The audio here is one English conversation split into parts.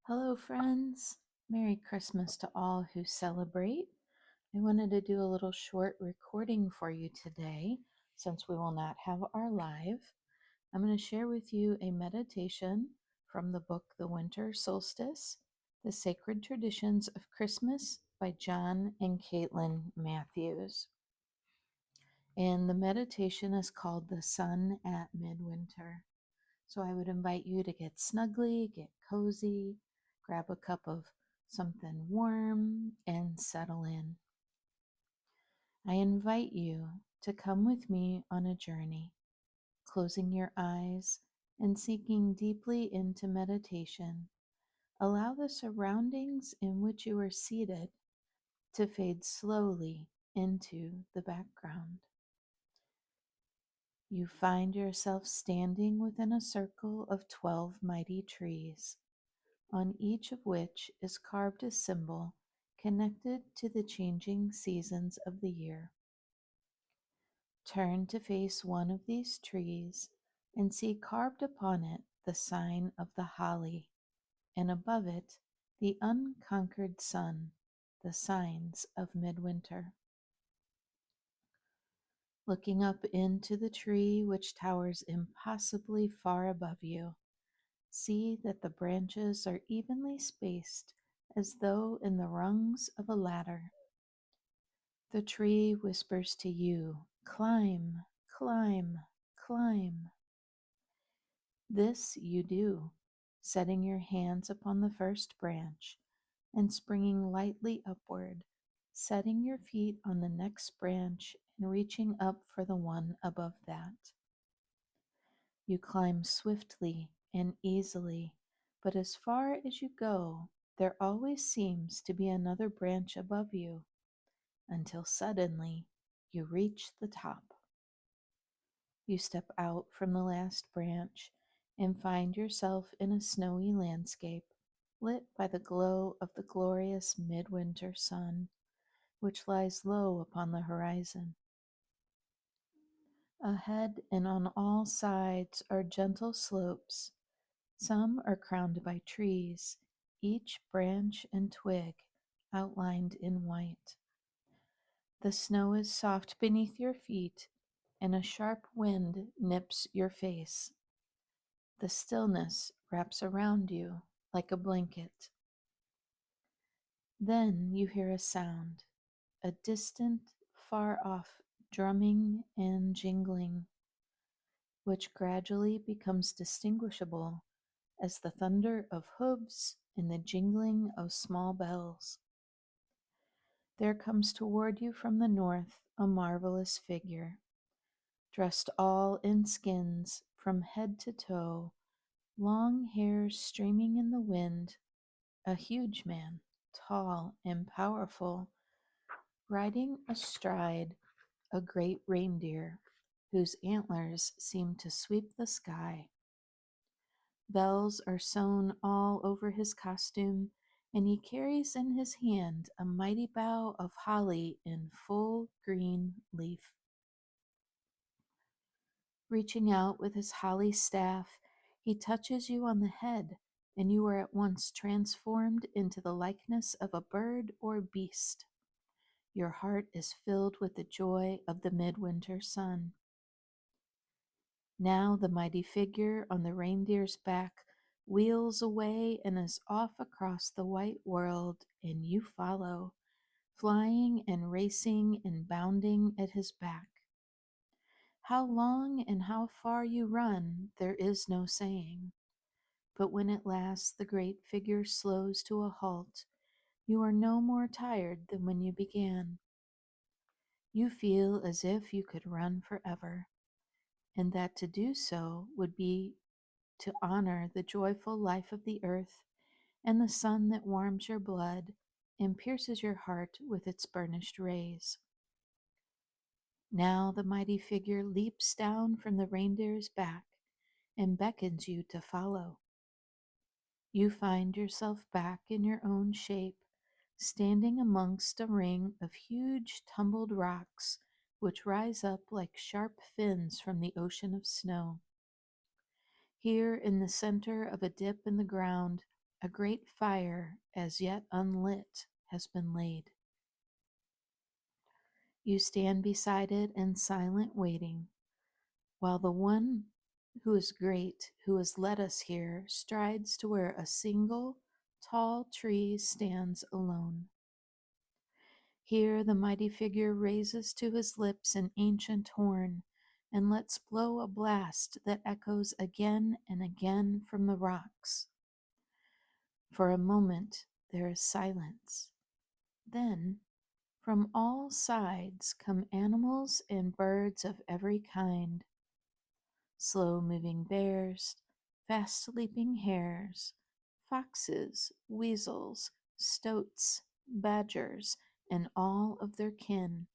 Hello, friends. Merry Christmas to all who celebrate. I wanted to do a little short recording for you today since we will not have our live. I'm going to share with you a meditation from the book The Winter Solstice, The Sacred Traditions of Christmas by John and Caitlin Mattthews. And the meditation is called The Sun at Midwinter. So I would invite you to get snuggly, get cozy, grab a cup of something warm, and settle in. I invite you to come with me on a journey, closing your eyes and sinking deeply into meditation. Allow the surroundings in which you are seated to fade slowly into the background. You find yourself standing within a circle of 12 mighty trees, on each of which is carved a symbol connected to the changing seasons of the year. Turn to face one of these trees and see carved upon it the sign of the holly, and above it the unconquered sun, the signs of midwinter. Looking up into the tree which towers impossibly far above you, see that the branches are evenly spaced as though in the rungs of a ladder. The tree whispers to you, "Climb, climb, climb." This you do, setting your hands upon the first branch and springing lightly upward, setting your feet on the next branch and reaching up for the one above that. You climb swiftly and easily, but as far as you go, there always seems to be another branch above you, until suddenly you reach the top. You step out from the last branch and find yourself in a snowy landscape, lit by the glow of the glorious midwinter sun, which lies low upon the horizon. Ahead and on all sides are gentle slopes. Some are crowned by trees, each branch and twig outlined in white. The snow is soft beneath your feet, and a sharp wind nips your face. The stillness wraps around you like a blanket. Then you hear a sound, a distant, far off drumming and jingling, which gradually becomes distinguishable as the thunder of hooves and the jingling of small bells. There comes toward you from the north a marvelous figure, dressed all in skins from head to toe, long hair streaming in the wind, a huge man, tall and powerful, riding astride a great reindeer whose antlers seem to sweep the sky. Bells are sewn all over his costume, and he carries in his hand a mighty bough of holly in full green leaf. Reaching out with his holly staff, he touches you on the head, and you are at once transformed into the likeness of a bird or beast. Your heart is filled with the joy of the midwinter sun. Now the mighty figure on the reindeer's back wheels away and is off across the white world, and you follow, flying and racing and bounding at his back. How long and how far you run, there is no saying. But when at last the great figure slows to a halt, you are no more tired than when you began. You feel as if you could run forever, and that to do so would be to honor the joyful life of the earth and the sun that warms your blood and pierces your heart with its burnished rays. Now the mighty figure leaps down from the reindeer's back and beckons you to follow. You find yourself back in your own shape, standing amongst a ring of huge tumbled rocks which rise up like sharp fins from the ocean of snow. Here in the center of a dip in the ground, a great fire, as yet unlit, has been laid. You stand beside it in silent waiting, while the one who is great, who has led us here, strides to where a single tall tree stands alone. Here the mighty figure raises to his lips an ancient horn and lets blow a blast that echoes again and again from the rocks. For a moment there is silence. Then, from all sides come animals and birds of every kind: slow-moving bears, fast-leaping hares, foxes, weasels, stoats, badgers, and all of their kin.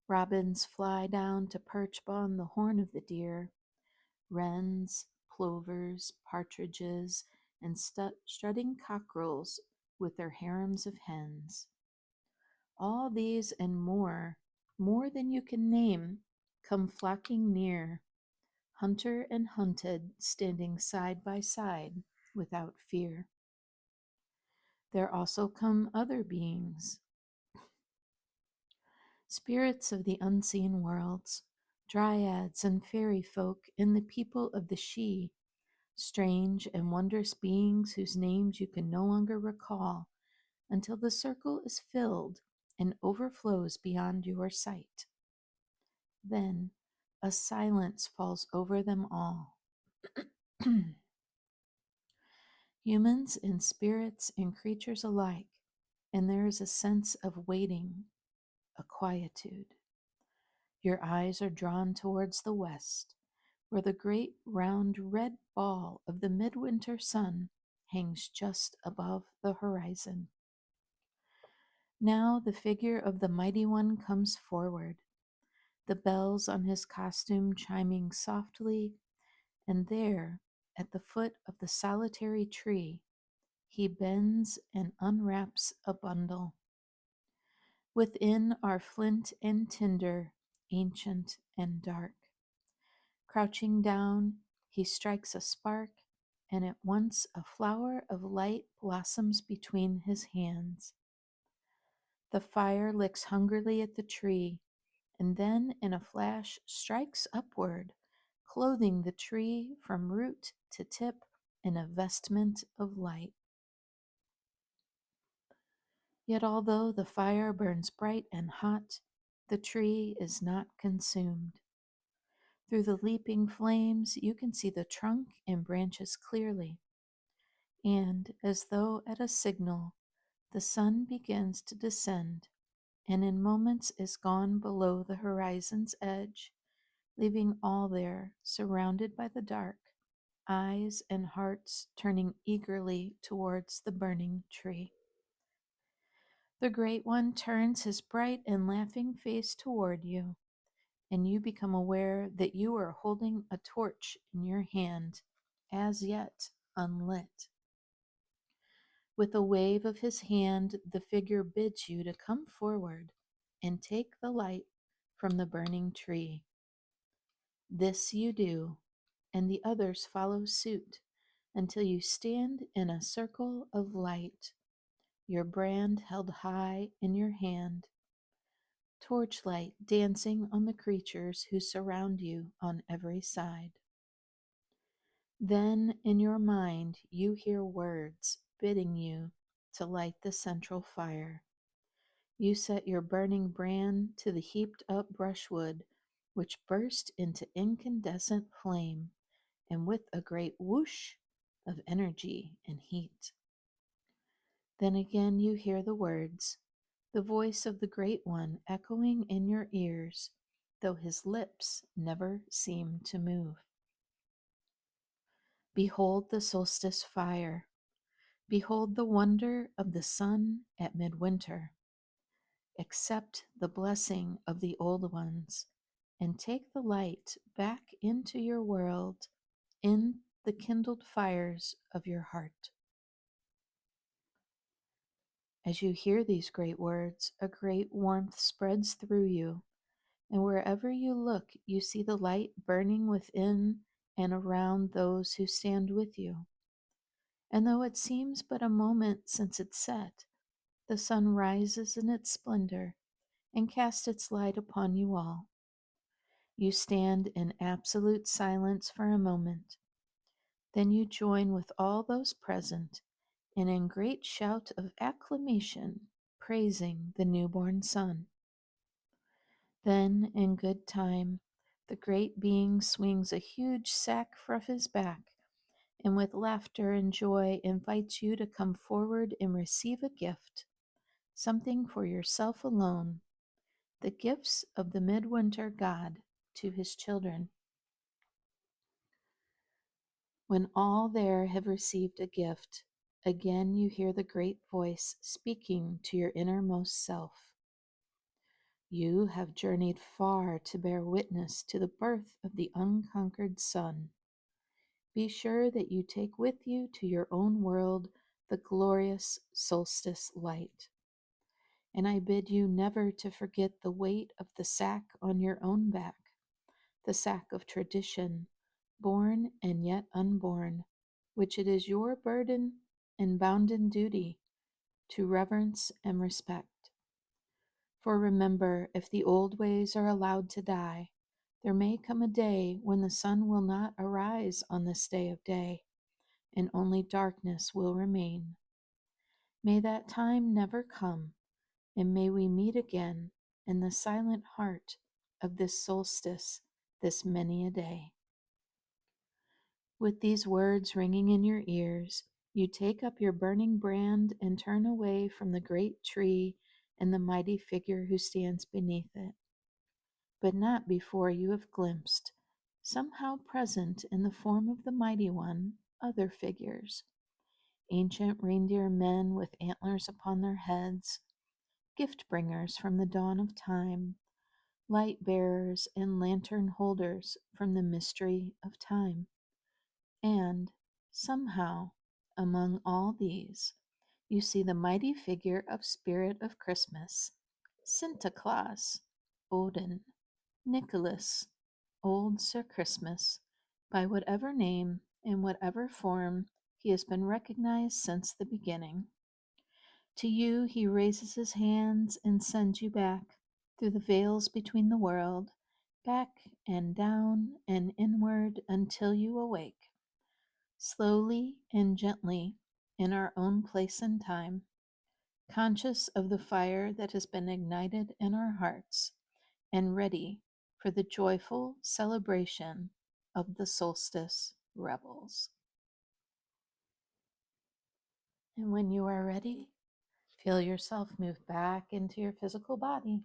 Robins fly down to perch upon the horn of the deer. Wrens, plovers, partridges, and strutting cockerels with their harems of hens. All these and more than you can name, come flocking near, hunter and hunted standing side by side without fear. There also come other beings, spirits of the unseen worlds, dryads and fairy folk, and the people of the She, strange and wondrous beings whose names you can no longer recall until the circle is filled and overflows beyond your sight. Then a silence falls over them all. Humans and spirits and creatures alike, and there is a sense of waiting, a quietude. Your eyes are drawn towards the west, where the great round red ball of the midwinter sun hangs just above the horizon. Now the figure of the mighty one comes forward, the bells on his costume chiming softly, and there, at the foot of the solitary tree, he bends and unwraps a bundle. Within are flint and tinder, ancient and dark. Crouching down, he strikes a spark, and at once a flower of light blossoms between his hands. The fire licks hungrily at the tree, and then in a flash strikes upward, clothing the tree from root to tip in a vestment of light. Yet although the fire burns bright and hot, the tree is not consumed. Through the leaping flames, you can see the trunk and branches clearly, and as though at a signal, the sun begins to descend, and in moments is gone below the horizon's edge, leaving all there, surrounded by the dark, eyes and hearts turning eagerly towards the burning tree. The Great One turns his bright and laughing face toward you, and you become aware that you are holding a torch in your hand, as yet unlit. With a wave of his hand, the figure bids you to come forward and take the light from the burning tree. This you do, and the others follow suit until you stand in a circle of light, your brand held high in your hand, torchlight dancing on the creatures who surround you on every side. Then in your mind you hear words bidding you to light the central fire. You set your burning brand to the heaped up brushwood, which burst into incandescent flame, and with a great whoosh of energy and heat. Then again you hear the words, the voice of the Great One echoing in your ears, though his lips never seem to move. Behold the solstice fire. Behold the wonder of the sun at midwinter. Accept the blessing of the old ones, and take the light back into your world, in the kindled fires of your heart. As you hear these great words, a great warmth spreads through you, and wherever you look, you see the light burning within and around those who stand with you. And though it seems but a moment since it set, the sun rises in its splendor and casts its light upon you all. You stand in absolute silence for a moment. Then you join with all those present and in great shout of acclamation, praising the newborn sun. Then, in good time, the great being swings a huge sack from his back, and with laughter and joy invites you to come forward and receive a gift, something for yourself alone, the gifts of the midwinter God to his children. When all there have received a gift, again you hear the great voice speaking to your innermost self. You have journeyed far to bear witness to the birth of the unconquered sun. Be sure that you take with you to your own world the glorious solstice light. And I bid you never to forget the weight of the sack on your own back, the sack of tradition, born and yet unborn, which it is your burden and bounden duty to reverence and respect. For remember, if the old ways are allowed to die, there may come a day when the sun will not arise on this day of day, and only darkness will remain. May that time never come, and may we meet again in the silent heart of this solstice this many a day. With these words ringing in your ears, you take up your burning brand and turn away from the great tree and the mighty figure who stands beneath it. But not before you have glimpsed, somehow present in the form of the mighty one, other figures, ancient reindeer men with antlers upon their heads, gift bringers from the dawn of time, light bearers and lantern holders from the mystery of time. And, somehow, among all these, you see the mighty figure of Spirit of Christmas, Santa Claus, Odin, Nicholas, Old Sir Christmas, by whatever name and whatever form he has been recognized since the beginning. To you he raises his hands and sends you back through the veils between the world, back and down and inward until you awake, slowly and gently in our own place and time, conscious of the fire that has been ignited in our hearts and ready for the joyful celebration of the solstice revels. And when you are ready, feel yourself move back into your physical body.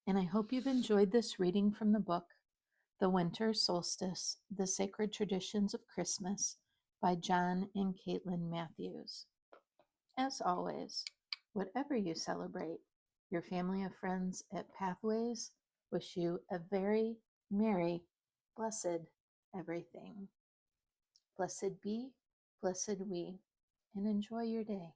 And I hope you've enjoyed this reading from the book, The Winter Solstice, The Sacred Traditions of Christmas by John and Caitlin Mattthews. As always, whatever you celebrate, your family of friends at Pathways wish you a very merry, blessed everything. Blessed be, blessed we, and enjoy your day.